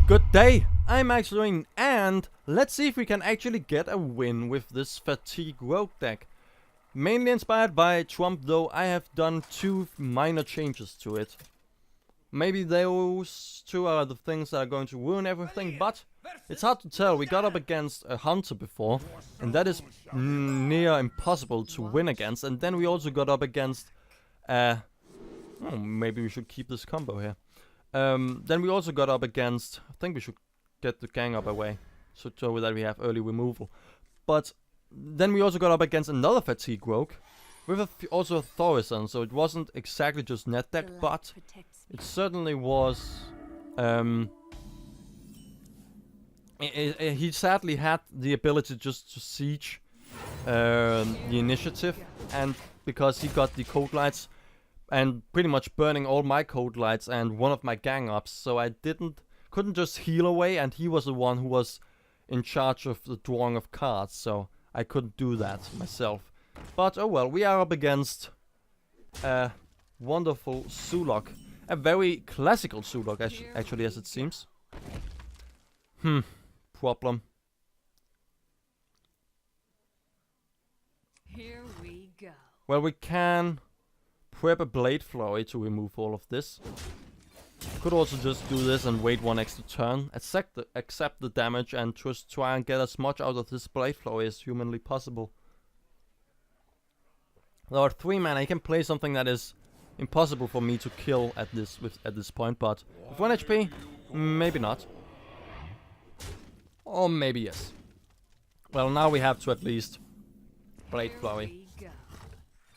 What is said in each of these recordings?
Good day, I'm Ikslorin, and let's see if we can actually get a win with this Fatigue Rogue deck. Mainly inspired by Trump, though I have done 2 minor changes to it. Maybe those 2 are the things that are going to ruin everything, but it's hard to tell. We got up against a Hunter before, and that is near impossible to win against. And then we also got up against maybe we should keep this combo here. Then we also got up against, I think we should get the gang up away, so that we have early removal. But then we also got up against another Fatigue Rogue, with also a Thorazon, so it wasn't exactly just net deck, but it certainly was, he sadly had the ability just to siege the initiative, and because he got the code lights, and pretty much burning all my code lights and one of my gang ups, so I couldn't just heal away, and he was the one who was in charge of the drawing of cards, so I couldn't do that myself. But oh well, we are up against a wonderful Zulok, a very classical Zulok actually, as it seems. Problem. Here we go. Well, we can prep a Blade Flurry to remove all of this. Could also just do this and wait 1 extra turn, accept the damage, and just try and get as much out of this Blade Flurry as humanly possible. There are 3 mana. He can play something that is impossible for me to kill at this point, but with 1 HP, maybe not. Or maybe yes. Well, now we have to at least Blade Flurry.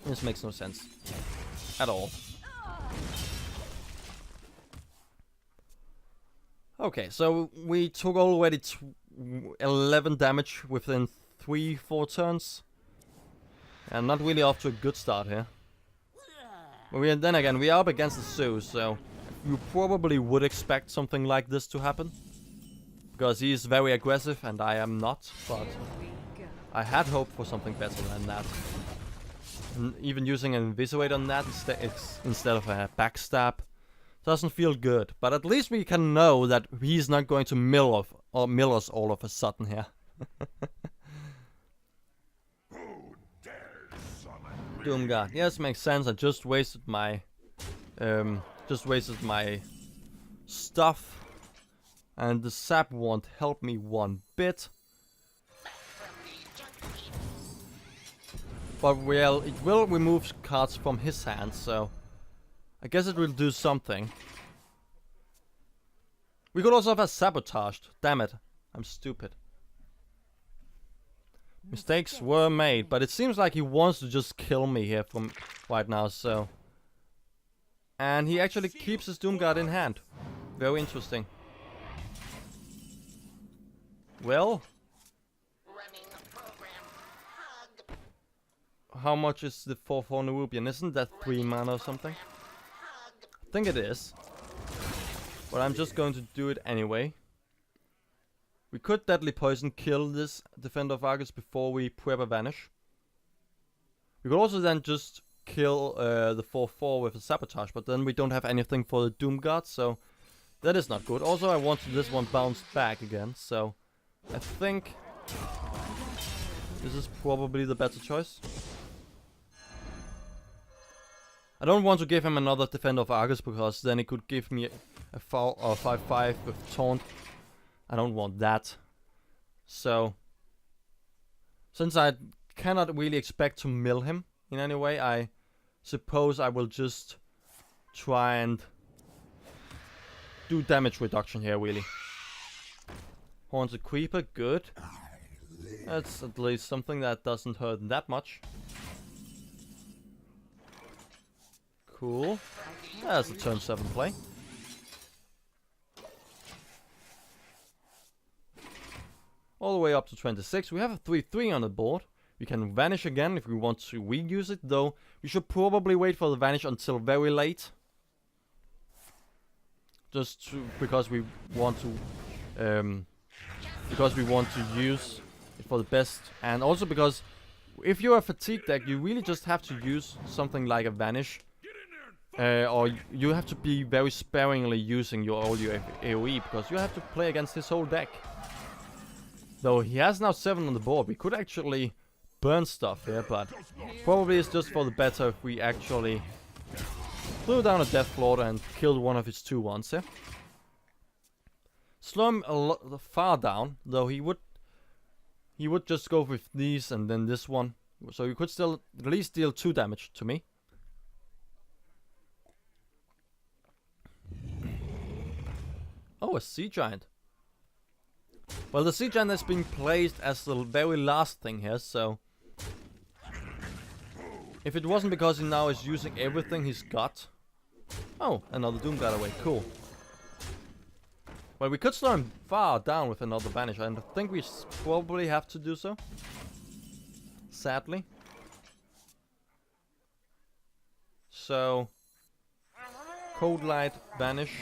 This makes no sense at all. Okay, so we took already 11 damage within 3-4 turns. And not really off to a good start here. But then again, we are up against the Zoo, so you probably would expect something like this to happen. Because he is very aggressive and I am not, but I had hoped for something better than that. And even using an Inviscerate on that instead of a Backstab doesn't feel good. But at least we can know that he's not going to mill us all of a sudden here. Doomguard. Yes, makes sense. I just wasted my stuff, and the sap won't help me one bit. But well, it will remove cards from his hand, so I guess it will do something. We could also have a Sabotaged. Damn it, I'm stupid. Mistakes were made, but it seems like he wants to just kill me here from right now, so. And he actually keeps his Doomguard in hand. Very interesting. Well. How much is the 4/4 Nerubian? Isn't that 3 mana or something? I think it is. But I'm just going to do it anyway. We could Deadly Poison kill this Defender of Argus before we prep a Vanish. We could also then just kill the 4/4 with a Sabotage, but then we don't have anything for the Doomguard, so that is not good. Also, I want this one bounced back again, so I think this is probably the better choice. I don't want to give him another Defender of Argus, because then he could give me a 5/5 with Taunt. I don't want that. So, since I cannot really expect to mill him in any way, I suppose I will just try and do damage reduction here, really. Haunted Creeper, good. That's at least something that doesn't hurt that much. Cool. That's a turn 7 play. All the way up to 26. We have a 3/3 on the board. We can Vanish again if we want to reuse it, though we should probably wait for the Vanish until very late. Because we want to use it for the best, and also because if you're a Fatigue deck, you really just have to use something like a Vanish or you have to be very sparingly using all your AoE, because you have to play against his whole deck. Though he has now 7 on the board, we could actually burn stuff here, but probably it's just for the better if we actually threw down a Death Lord and killed one of his 2/1s here. Slow him far down, though he would just go with these and then this one, so you could still at least deal 2 damage to me. Oh, a Sea Giant. Well, the Sea Giant has been placed as the very last thing here, so if it wasn't because he now is using everything he's got. Oh, another Doom got away, cool. Well, we could slow him far down with another Vanish, and I think we probably have to do so. Sadly. So, Cold Light, Vanish.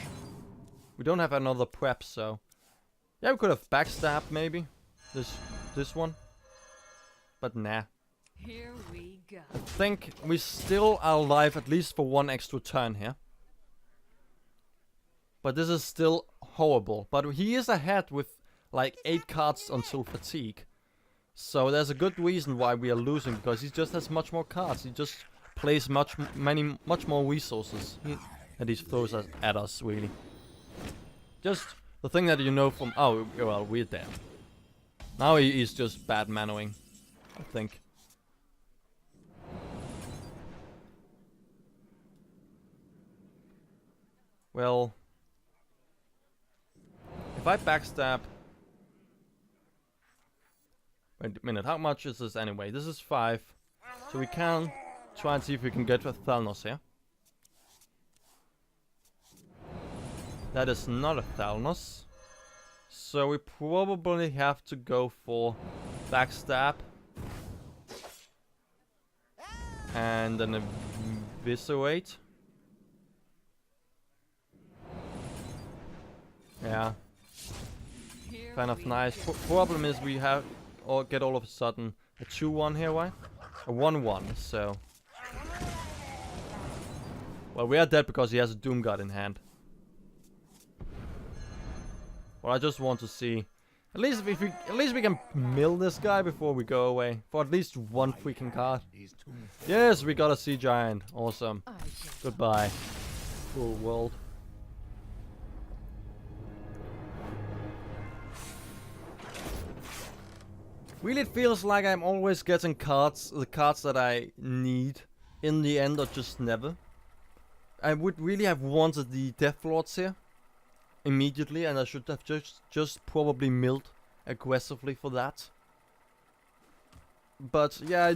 We don't have another prep, so yeah, we could have backstab maybe. This one. But nah. Here we go. I think we still are alive at least for 1 extra turn here. But this is still horrible. But he is ahead with like 8 cards until fatigue. So there's a good reason why we are losing, because he just has much more cards. He just plays much more resources that he throws at us, really. Just the thing that you know from... Oh, well, we're dead. Now he's just bad manoing, I think. Well... If I backstab... Wait a minute, how much is this anyway? This is 5. So we can try and see if we can get a Thalnos here. That is not a Thalnos. So we probably have to go for backstab. And then eviscerate. Yeah. Kind of nice. Problem is we have get all of a sudden a 2/1 here, right? A 1/1, so... Well, we are dead because he has a Doom God in hand. Well, I just want to see... At least we can mill this guy before we go away. For at least 1 freaking card. Yes, we got a Sea Giant. Awesome. Goodbye. Full world. Really, it feels like I'm always getting the cards that I need in the end, or just never. I would really have wanted the Death Lords here immediately, and I should have just probably milled aggressively for that. But yeah,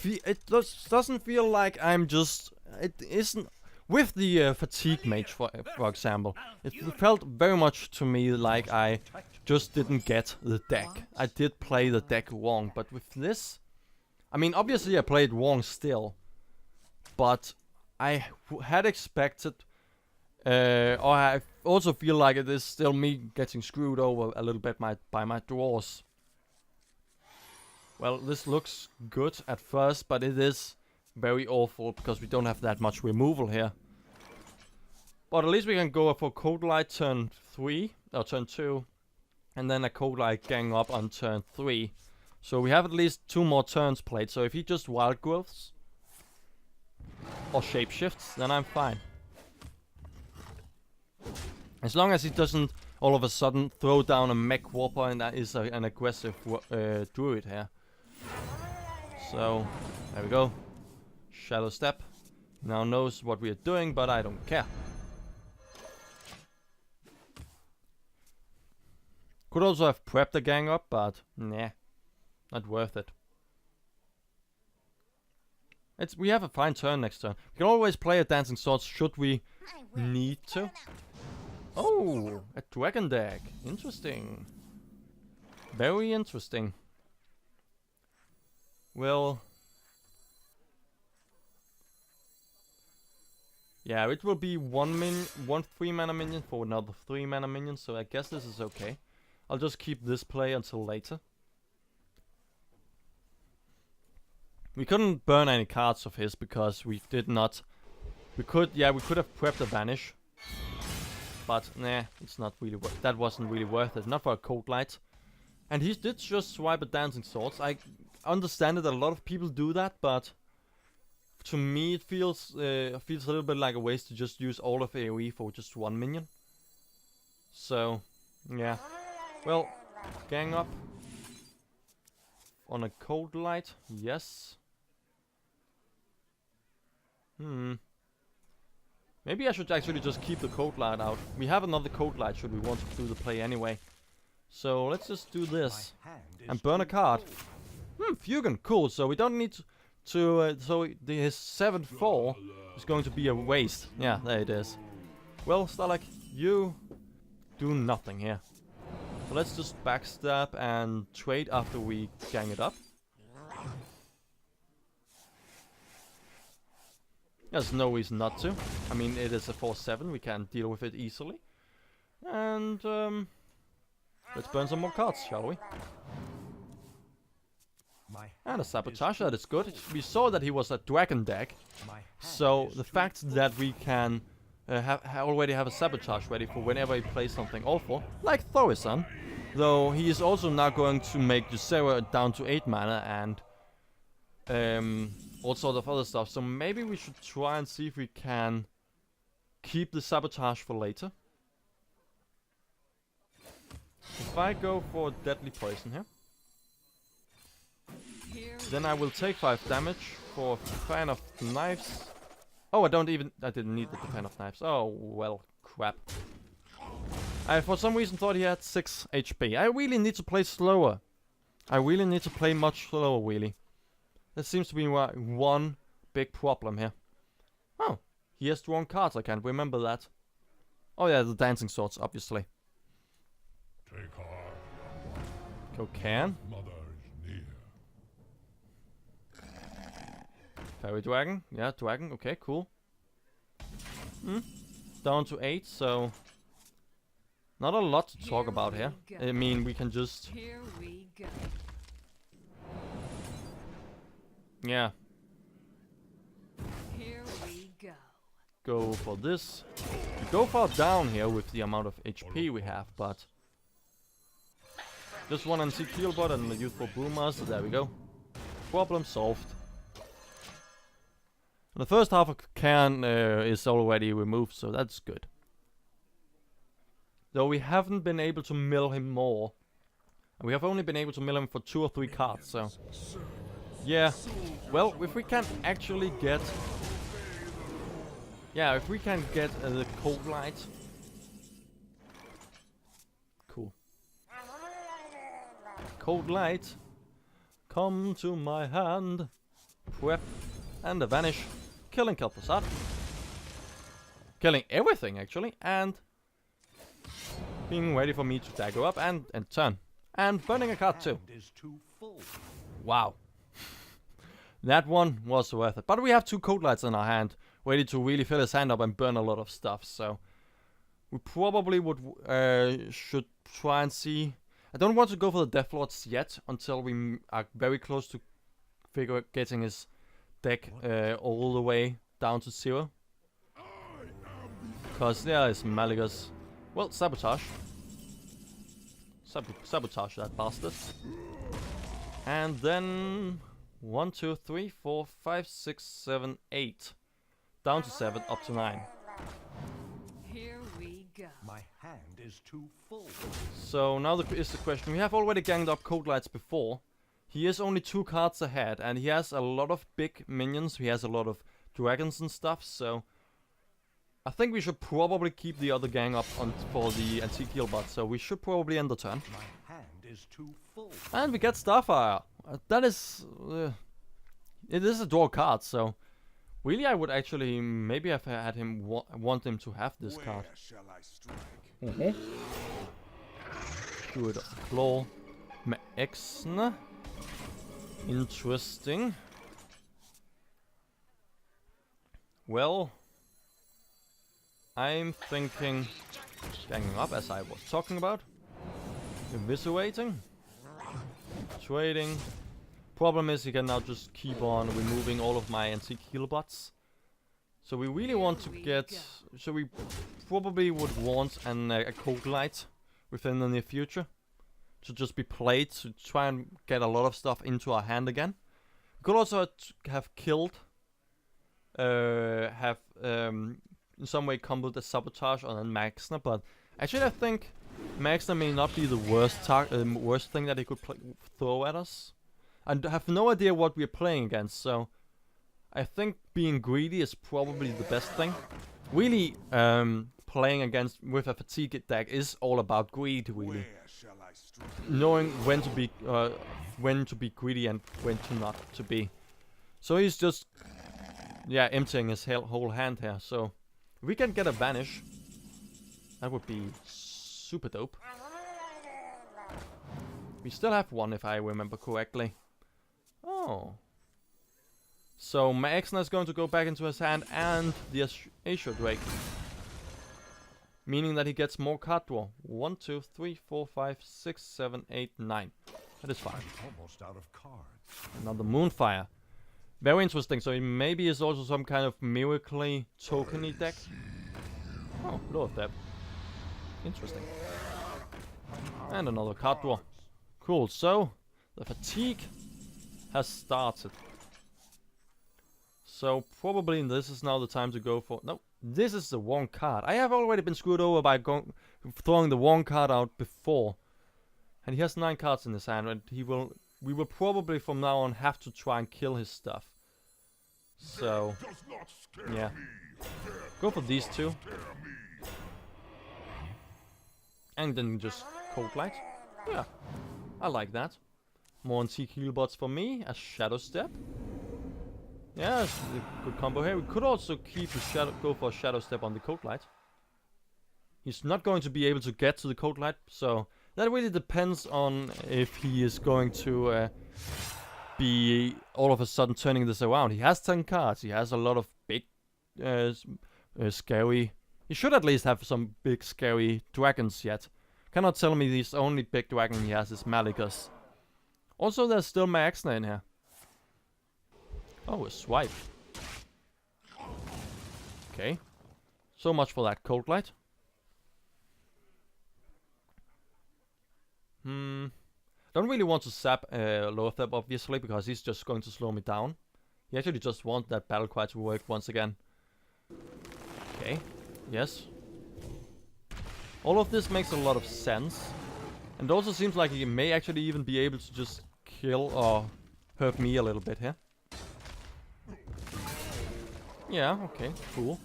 it doesn't feel like I'm just... It isn't... With the Fatigue Mage, for example, it felt very much to me like I just didn't get the deck. I did play the deck wrong, but with this... I mean, obviously I played wrong still, but I had expected... or I also feel like it is still me getting screwed over a little bit by my draws. Well, this looks good at first, but it is very awful because we don't have that much removal here. But at least we can go for Cold Light turn 3, or turn 2, and then a Cold Light gang up on turn 3. So we have at least 2 more turns played, so if he just wild growths or shapeshifts, then I'm fine. As long as he doesn't all of a sudden throw down a mech whopper, and that is an aggressive druid here. So, there we go. Shadow Step. Now knows what we are doing, but I don't care. Could also have prepped the gang up, but nah. Not worth it. We have a fine turn next turn. We can always play a Dancing Swords should we need to. Oh, a dragon deck. Interesting. Very interesting. Well... Yeah, it will be one 3-mana minion for another 3-mana minion, so I guess this is okay. I'll just keep this play until later. We couldn't burn any cards of his because we did not We could have prepped a Vanish. But, nah, it's not really that wasn't really worth it. Not for a Cold Light. And he did just swipe a Dancing Swords. I understand that a lot of people do that, but to me it feels a little bit like a waste to just use all of AoE for just one minion. So, yeah. Well, gang up on a Cold Light, yes. Maybe I should actually just keep the Cold Light out. We have another Cold Light should we want to do the play anyway. So let's just do this and burn a card. Fugan, cool. So we don't need to his 7-4 is going to be a waste. Yeah, there it is. Well, Starlike, you do nothing here. So let's just backstab and trade after we gang it up. There's no reason not to. I mean, it is a 4-7, we can deal with it easily. And let's burn some more cards, shall we? And a Sabotage, that is good. We saw that he was a dragon deck. So the fact that we can already have a Sabotage ready for whenever he plays something awful, like Thorisan. Though he is also now going to make Ysera down to 8 mana and all sort of other stuff. So maybe we should try and see if we can keep the Sabotage for later. If I go for Deadly Poison here, then I will take 5 damage for Fan of Knives. Oh, I didn't need the Fan of Knives. Oh, well, crap. I for some reason thought he had 6 HP. I really need to play slower. I really need to play much slower, really. That seems to be one big problem here. Oh, he has drawn cards, I can't remember that. Oh yeah, the Dancing Swords, obviously. Take heart. Go can. Mother is near. Fairy Dragon. Yeah, Dragon. Okay, cool. Down to 8, so not a lot to talk about here. I mean, we can just... Here we go. Yeah. Here we go. Go for this. We go far down here with the amount of HP we have, but... Just one NC Keelbot and the Youthful Brewmaster, there we go. Problem solved. And the first half of Cairn is already removed, so that's good. Though we haven't been able to mill him more. And we have only been able to mill him for 2 or 3 cards, so... Yeah, well, if we can actually get... Yeah, if we can get the Cold Light... Cool. Cold Light, come to my hand. Prep, and a Vanish. Killing Kel'Thuzad. Killing everything, actually, and... being ready for me to dagger up and turn. And burning a card too. Wow. That one was worth it. But we have 2 Cold Lights in our hand, ready to really fill his hand up and burn a lot of stuff, so... We probably would should try and see... I don't want to go for the Death Lords yet, until we are very close to getting his deck all the way down to 0. Because there is Malygos. Well, Sabotage. Sabotage that bastard. And then 1, 2, 3, 4, 5, 6, 7, 8. Down to 7, up to 9. Here we go. My hand is too full. So now is the question. We have already ganged up Cold Lights before. He is only 2 cards ahead, and he has a lot of big minions. He has a lot of dragons and stuff, so... I think we should probably keep the other gang up for the Antique Keelbot, so we should probably end the turn. My hand is too full. And we get Starfire. That is... it is a draw card, so... Really, I would actually maybe have had him want him to have this card. Shall I strike? Do it Claw. Exna. Interesting. Well... I'm thinking ganging up, as I was talking about. Eviscerating. Trading. Problem is he can now just keep on removing all of my Antique Keelbots. So we really want to Here we get... go. So we probably would want a cold light within the near future. To just be played, to try and get a lot of stuff into our hand again. We could also have killed... in some way comboed the Sabotage on Maxna, but... Actually I think Maxna may not be the worst thing that he could throw at us. I have no idea what we're playing against, so... I think being greedy is probably the best thing. Really, playing against with a fatigue deck is all about greed, really. Where shall I strike? Knowing when to be greedy and when to not to be. So he's just, yeah, emptying his whole hand here. So if we can get a vanish, that would be super dope. We still have one, if I remember correctly. Oh. So Maexna is going to go back into his hand and the Azure Drake. Meaning that he gets more card draw. 1, 2, 3, 4, 5, 6, 7, 8, 9. That is fine. Almost out of cards. Another Moonfire. Very interesting. So he maybe is also some kind of miracle tokeny deck. Oh, Lord of Depth. Interesting. And another card draw. Cool. So the fatigue has started. So probably this is now the time to go for... No, this is the wrong card. I have already been screwed over by throwing the wrong card out before. And he has 9 cards in his hand, and we will probably from now on have to try and kill his stuff. So, yeah. Go for these two. And then just Cold Light. Yeah, I like that. More antique heal bots for me, a Shadow Step. Yeah, it's a good combo here. We could also keep the go for a Shadow Step on the Cold Light. He's not going to be able to get to the Cold Light, so that really depends on if he is going to be all of a sudden turning this around. He has 10 cards. He has a lot of big, scary... He should at least have some big, scary dragons yet. Cannot tell me the only big dragon he has is Malikus. Also, there's still Maexna in here. Oh, a swipe. Okay. So much for that Cold Light. Don't really want to sap Lothep, obviously, because he's just going to slow me down. He actually just wants that battle cry to work once again. Okay. Yes. All of this makes a lot of sense. And it also seems like he may actually even be able to just kill or hurt me a little bit here. Yeah, okay, cool.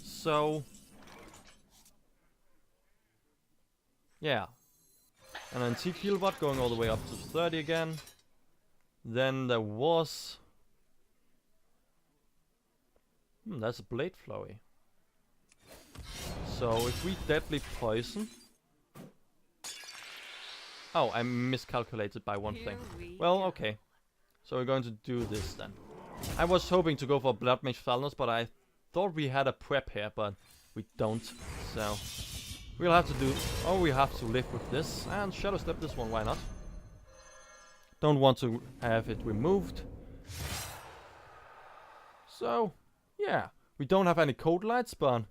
So... yeah. An antique heal bot going all the way up to 30 again. Then there was... that's a Blade Flurry. So if we Deadly Poison... oh, I miscalculated by one thing. Well, okay. So we're going to do this then. I was hoping to go for Blood Mage Thalnos, but I thought we had a prep here, but we don't. So we'll have to do... oh, we have to live with this. And Shadow Step this one, why not? Don't want to have it removed. So, yeah. We don't have any Cold Lights, but...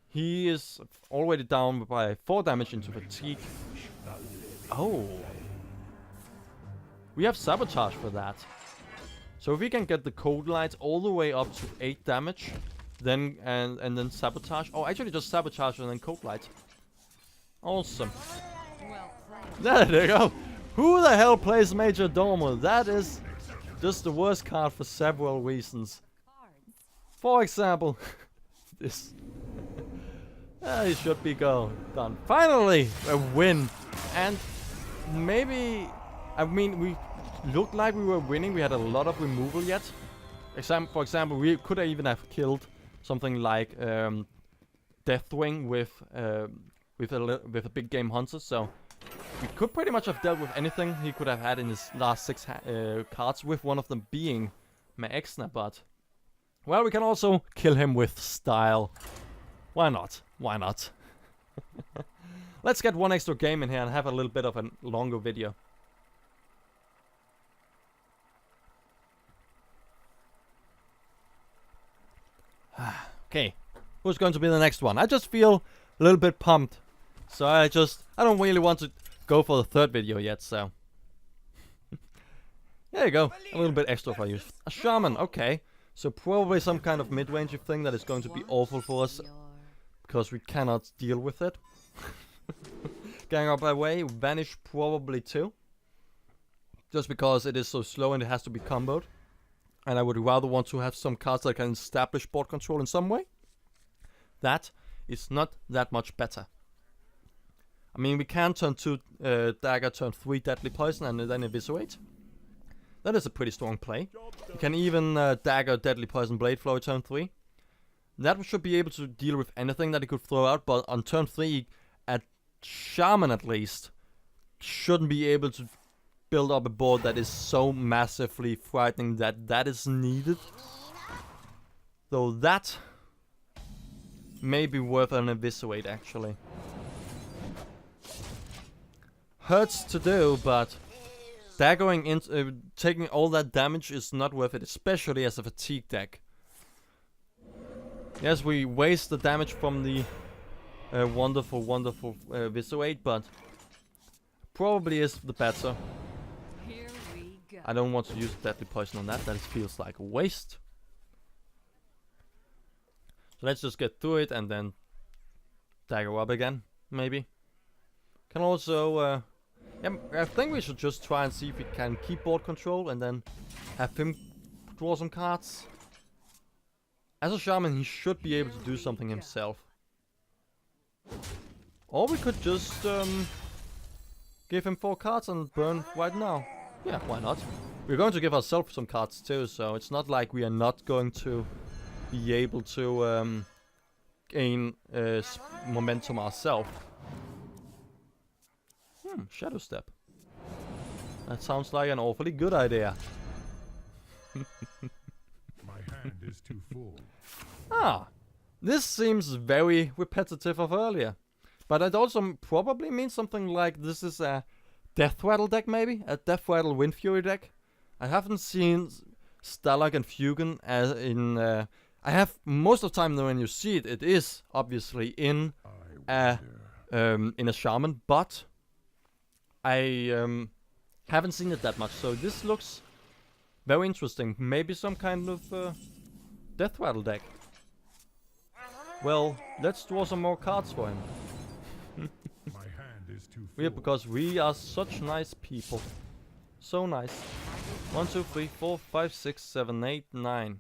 he is already down by 4 damage into fatigue. Oh. We have Sabotage for that. So if we can get the Cold Light all the way up to 8 damage, then and then Sabotage. Oh, actually just Sabotage and then Cold Light. Awesome. Well, There you go. Who the hell plays Major Domo? That is just the worst card for several reasons. cards. For example, this. It should be done. Finally, a win. And maybe, I mean, we looked like we were winning. We had a lot of removal yet. For example, we could even have killed something like Deathwing with a big game hunter. So we could pretty much have dealt with anything he could have had in his last 6 cards, with one of them being Maexna. But well, we can also kill him with style. Why not? Why not? Let's get one extra game in here and have a little bit of a longer video. Okay, who's going to be the next one? I just feel a little bit pumped. So I don't really want to go for the third video yet, so. There you go, a little bit extra for you. A shaman, okay. So probably some kind of mid-range thing that is going to be awful for us. Because we cannot deal with it. Gang up away, vanish probably too. Just because it is so slow and it has to be comboed. And I would rather want to have some cards that can establish board control in some way. That is not that much better. I mean, we can turn 2 dagger, turn 3 deadly poison and then eviscerate. That is a pretty strong play. You can even dagger, deadly poison, blade flow turn 3. That should be able to deal with anything that he could throw out, but on turn 3, a shaman at least shouldn't be able to build up a board that is so massively frightening that that is needed. Though that may be worth an eviscerate actually. Hurts to do, but daggering in, taking all that damage is not worth it, especially as a fatigue deck. Yes, we waste the damage from the wonderful eviscerate, but probably is the better. Here we go. I don't want to use deadly poison on that. That feels like a waste. So let's just get through it and then dagger up again, maybe. Can also, yeah, I think we should just try and see if we can keep board control and then have him draw some cards. As a shaman, he should be able to do something himself. Or we could just give him 4 cards and burn right now. Yeah, why not? We're going to give ourselves some cards too, so it's not like we are not going to be able to gain momentum ourselves. Shadow Step. That sounds like an awfully good idea. My hand is too full. Ah, this seems very repetitive of earlier. But it also probably means something like this is a Death Rattle deck maybe? A Death Rattle Wind Fury deck? I haven't seen Stalag and Fugen as in... I have most of the time when you see it, it is obviously in a shaman, but I haven't seen it that much. So this looks very interesting. Maybe some kind of Death Rattle deck. Well, let's draw some more cards for him. My hand is too full. Weird, because we are such nice people. So nice. 1, 2, 3, 4, 5, 6, 7, 8, 9.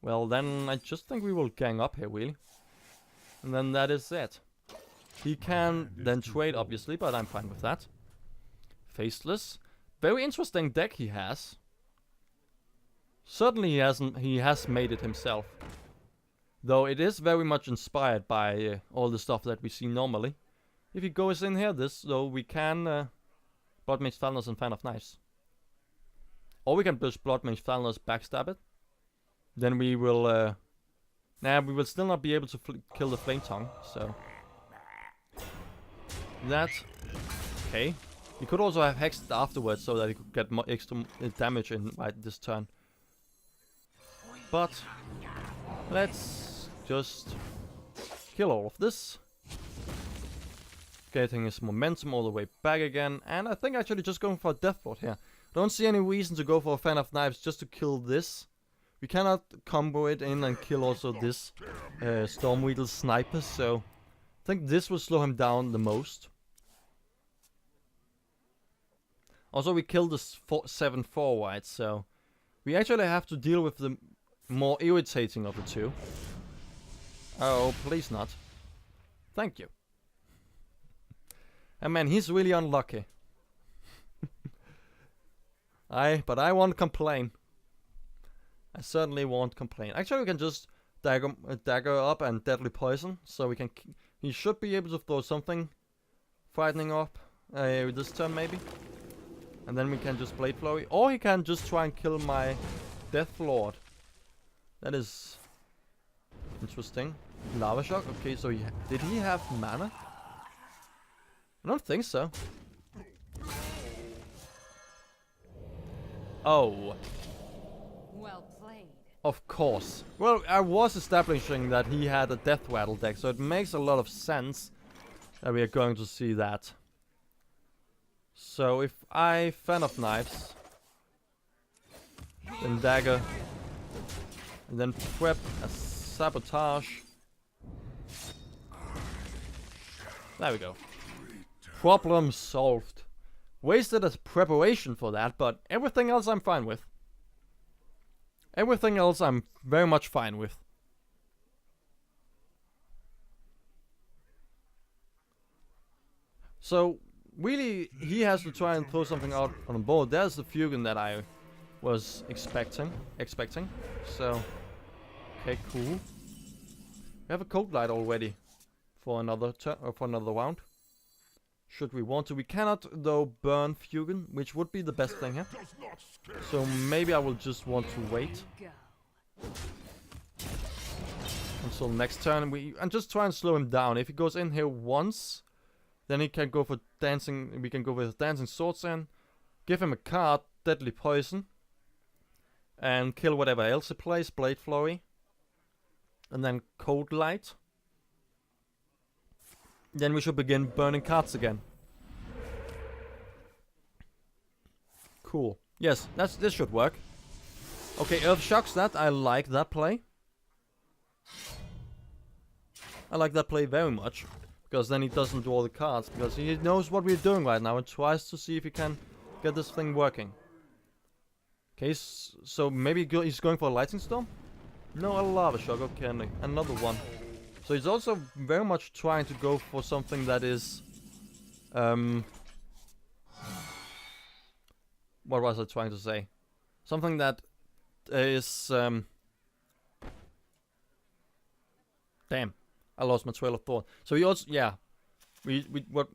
Well, then I just think we will gang up here, really. And then that is it. He can then trade, obviously, but I'm fine with that. Faceless. Very interesting deck he has. Certainly he has made it himself. Though it is very much inspired by all the stuff that we see normally. If he goes in here, though, we can Bloodmage Thalnos and Fan of Knives. Or we can just Bloodmage Thalnos, backstab it. Then we will... we will still not be able to kill the Flame Tongue, so... That... Okay. He could also have hexed it afterwards so that he could get more extra damage in right this turn. But... let's just kill all of this. Getting his momentum all the way back again. And I think actually just going for a Deathlord here. Don't see any reason to go for a Fan of Knives just to kill this. We cannot combo it in and kill also this Stormweedle Sniper, so I think this will slow him down the most. Also we killed this 7-4 white, so we actually have to deal with the more irritating of the two. Oh, please not. Thank you. And man, he's really unlucky. But I won't complain. I certainly won't complain. Actually, we can just dagger up and deadly poison, so we can. He should be able to throw something frightening up this turn maybe, and then we can just blade flowy, or he can just try and kill my Death Lord. That is interesting. Lava Shock. Okay, so did he have mana? I don't think so. Oh. Well played. Of course. Well, I was establishing that he had a Death Rattle deck, so it makes a lot of sense that we are going to see that. So if I Fan of Knives, then Dagger, and then prep a Sabotage. There we go. Problem solved. Wasted as preparation for that, but everything else I'm fine with. Everything else I'm very much fine with. So, really, he has to try and throw something out on the board. There's the Fugan that I was expecting. So, okay, cool. We have a Cold Light already for another turn or for another round. Should we want to? We cannot, though, burn Fugan, which would be the best thing here. So maybe I will just want to wait until next turn. And just try and slow him down. If he goes in here once, then he can go for dancing. We can go with dancing swords in, give him a card, Deadly Poison, and kill whatever else he plays, Blade Flurry, and then Cold Light. Then we should begin burning cards again. Cool. Yes, this should work. Okay, Earth Shocks that. I like that play. I like that play very much. Because then he doesn't draw the cards. Because he knows what we're doing right now and tries to see if he can get this thing working. Okay, so maybe he's going for a Lightning Storm? No, a Lava Shock. Okay, another one. So he's also very much trying to go for something that is... what was I trying to say? Something that is... damn. I lost my trail of thought. So he also... yeah.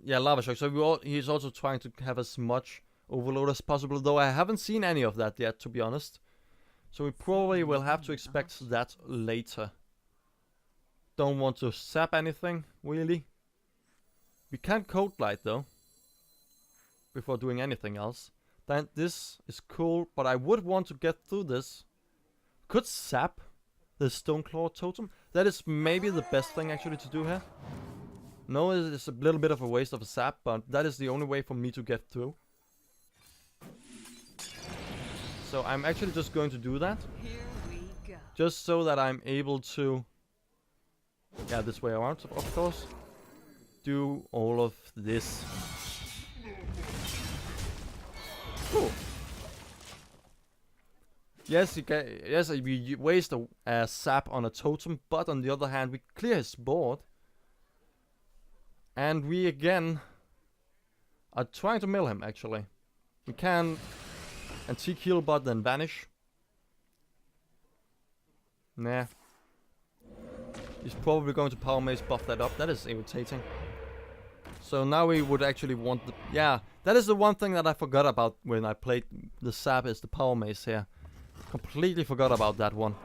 Lava Shock. So he's also trying to have as much overload as possible. Though I haven't seen any of that yet, to be honest. So we probably will have to expect that later. Don't want to sap anything, really. We can Cold Light though, before doing anything else. Then this is cool, but I would want to get through this. Could sap the Stoneclaw Totem. That is maybe the best thing actually to do here. No, it's a little bit of a waste of a sap, but that is the only way for me to get through. So I'm actually just going to do that. Here we go. Just so that I'm able to... yeah, this way around, of course. Do all of this. Cool. Yes, we waste a sap on a totem, but on the other hand, we clear his board. And we again are trying to mill him, actually. We can Antique Heal Bot, then Vanish. Nah. He's probably going to Power Mace buff that up. That is irritating. So now we would actually want the... yeah, that is the one thing that I forgot about when I played the Sap, is the Power Mace here. Completely forgot about that one.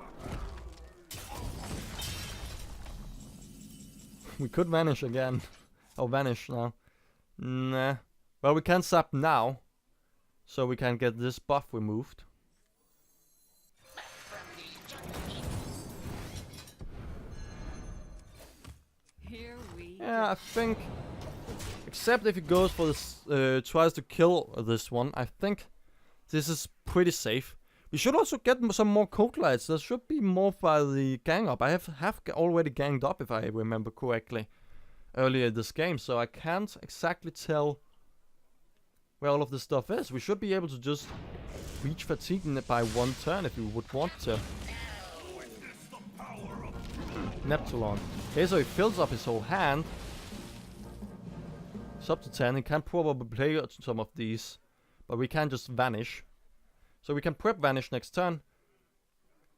We could Vanish again. Oh, Vanish now. Nah. Well, we can Sap now. So we can get this buff removed. Here we Yeah, I think... except if he goes for this... tries to kill this one. I think this is pretty safe. We should also get some more Cold Lights. There should be more by the gang up. I have already ganged up, if I remember correctly, earlier this game. So I can't exactly tell where all of this stuff is. We should be able to just reach fatigue by one turn if we would want to. Neptulon. Okay, so he fills up his whole hand. It's up to 10. He can probably play some of these, but we can just Vanish. So we can prep Vanish next turn.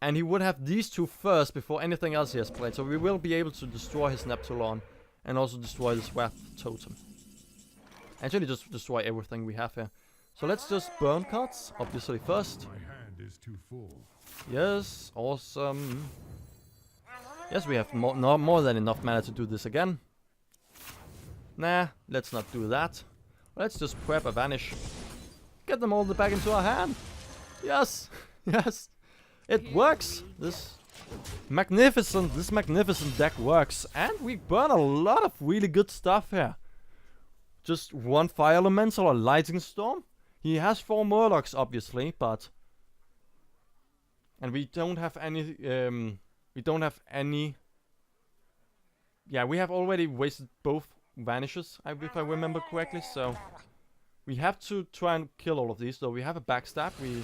And he would have these two first before anything else he has played. So we will be able to destroy his Neptulon and also destroy this Wrath Totem. Actually just destroy everything we have here. So let's just burn cards, obviously first. My hand is too full. Yes, awesome. Yes, we have more than enough mana to do this again. Nah, let's not do that. Let's just prep a Vanish. Get them all back into our hand. Yes, yes. It works! This magnificent deck works. And we burn a lot of really good stuff here. Just one Fire Elemental, a Lightning Storm. He has 4 Murlocs, obviously, but... And we don't have any... Yeah, we have already wasted both Vanishes, if I remember correctly, so... We have to try and kill all of these, though we have a Backstab, we...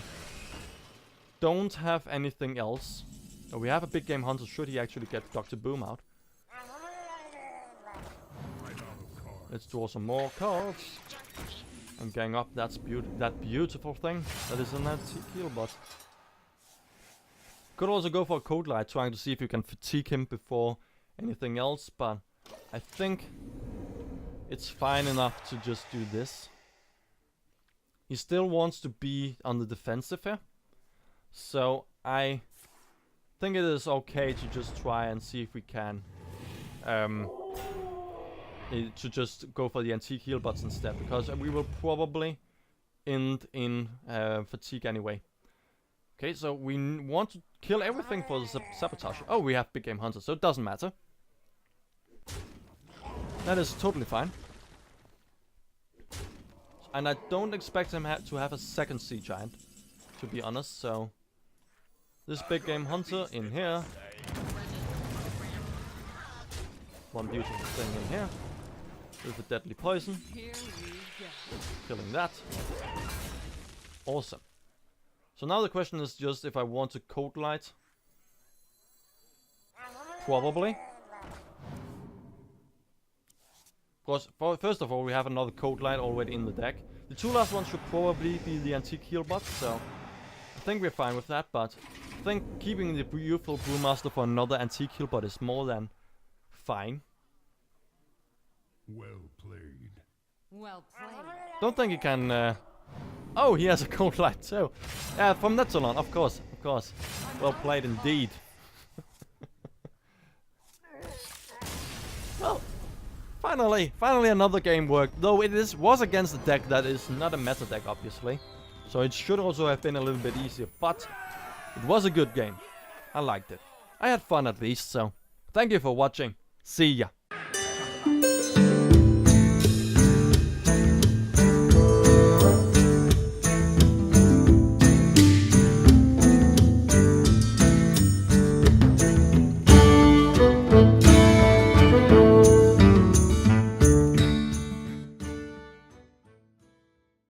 don't have anything else. We have a Big Game Hunter, should he actually get Dr. Boom out. Let's draw some more cards. And gang up that beautiful thing that is an antique heal bot. Could also go for a Code Light, trying to see if you can fatigue him before anything else, but I think it's fine enough to just do this. He still wants to be on the defensive here, so I think it is okay to just try and see if we can to just go for the antique heal bots instead, because we will probably end in fatigue anyway. Okay, so we want to kill everything for the sabotage. Oh, we have Big Game Hunter, so it doesn't matter. That is totally fine. And I don't expect him to have a second Sea Giant, to be honest, so... This Big Game Hunter in here. One beautiful thing in here. With a deadly poison. Here we go. Killing that. Awesome. So now the question is just if I want to Code Light. Probably. Of course, first of all, we have another Code Light already in the deck. The 2 last ones should probably be the antique heal bots, so I think we're fine with that, but I think keeping the beautiful Brewmaster for another antique heal bot is more than fine. Well played. Well played. Don't think he can... Oh, he has a Code Light too. Yeah, from Netzelon, of course, of course. Well played indeed. Well, finally another game worked. Though it was against a deck that is not a meta deck, obviously. So it should also have been a little bit easier, but it was a good game. I liked it. I had fun at least, so thank you for watching. See ya.